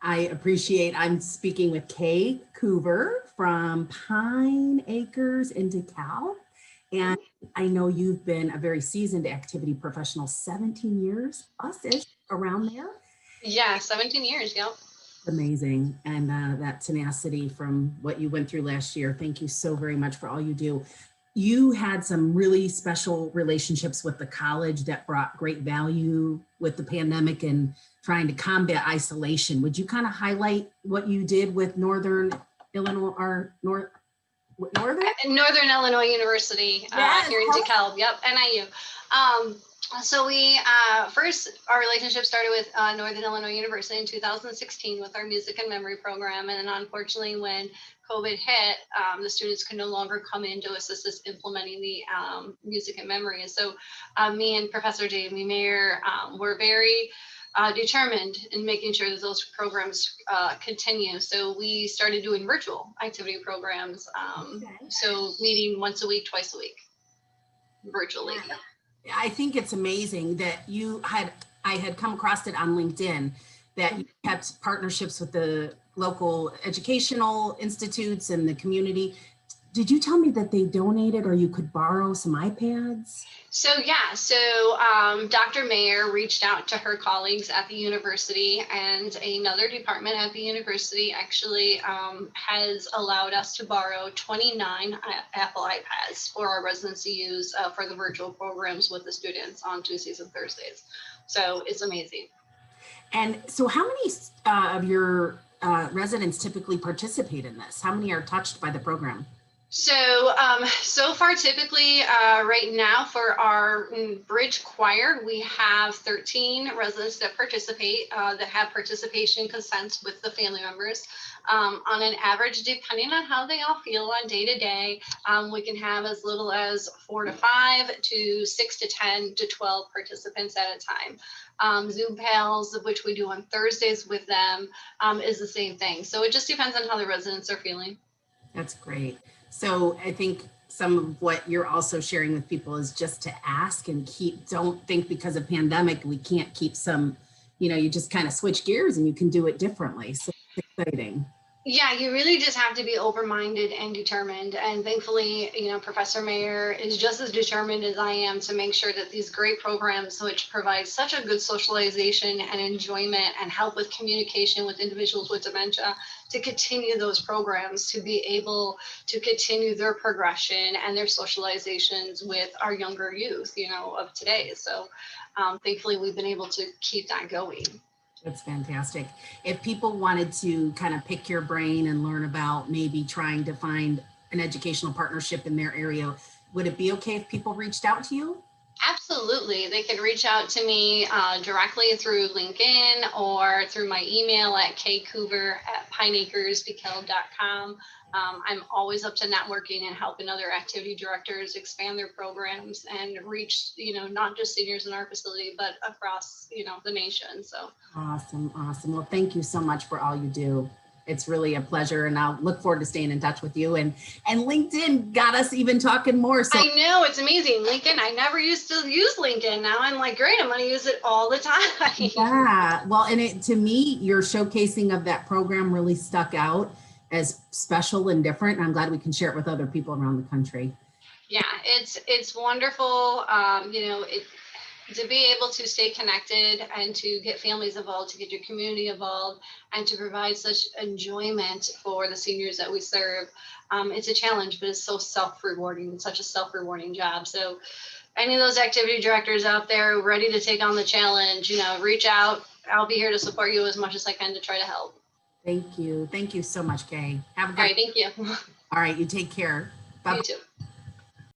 I appreciate, I'm speaking with Kay Coover from Pine Acres in DeKalb. And I know you've been a very seasoned activity professional, 17 years plus-ish around there. Yeah, 17 years, yep. Amazing. And that tenacity from what you went through last year. Thank you so very much for all you do. You had some really special relationships with the college that brought great value with the pandemic and trying to combat isolation. Would you kind of highlight what you did with Northern Illinois or Northern Illinois University here in DeKalb, yep, NIU. So we first, our relationship started with Northern Illinois University in 2016 with our music and memory program. And then unfortunately, when COVID hit, the students could no longer come in to assist us implementing the music and memory. And so me and Professor Jamie Mayer were very determined in making sure that those programs continue. So we started doing virtual activity programs. So meeting once a week, twice a week, virtually. I think it's amazing that I had come across it on LinkedIn, that you kept partnerships with the local educational institutes and the community. Did you tell me that they donated or you could borrow some iPads? So yeah, Dr. Mayer reached out to her colleagues at the university, and another department at the university actually has allowed us to borrow 29 Apple iPads for our residents to use for the virtual programs with the students on Tuesdays and Thursdays. So it's amazing. And so how many of your residents typically participate in this? How many are touched by the program? So far, typically right now for our bridge choir, we have 13 residents that participate, that have participation consents with the family members. On an average, depending on how they all feel on day to day, we can have as little as 4 to 5 to 6 to 10 to 12 participants at a time. Zoom Pals, which we do on Thursdays with them, is the same thing. So it just depends on how the residents are feeling. That's great. So I think some of what you're also sharing with people is just to ask and don't think because of pandemic, we can't keep some, you just kind of switch gears and you can do it differently. So it's exciting. Yeah, you really just have to be open-minded and determined. And thankfully, Professor Mayer is just as determined as I am to make sure that these great programs, which provide such a good socialization and enjoyment and help with communication with individuals with dementia, to continue those programs, to be able to continue their progression and their socializations with our younger youth, of today. So thankfully, we've been able to keep that going. That's fantastic. If people wanted to kind of pick your brain and learn about maybe trying to find an educational partnership in their area, would it be okay if people reached out to you? Absolutely. They can reach out to me directly through LinkedIn or through my email at kcoover@pineacresdekalb.com. I'm always up to networking and helping other activity directors expand their programs and reach, not just seniors in our facility, but across, the nation. So awesome. Well, thank you so much for all you do. It's really a pleasure, and I'll look forward to staying in touch with you. And LinkedIn got us even talking more. So I know, it's amazing. LinkedIn, I never used to use LinkedIn. Now I'm like, great, I'm going to use it all the time. Yeah, well, and to me, your showcasing of that program really stuck out as special and different. And I'm glad we can share it with other people around the country. Yeah, it's wonderful. To be able to stay connected and to get families involved, to get your community involved, and to provide such enjoyment for the seniors that we serve. It's a challenge, but it's so self-rewarding. It's such a self-rewarding job. So any of those activity directors out there ready to take on the challenge, reach out. I'll be here to support you as much as I can to try to help. Thank you. Thank you so much, Kay. Have a good All right, thank you. All right, you take care. Bye. You too.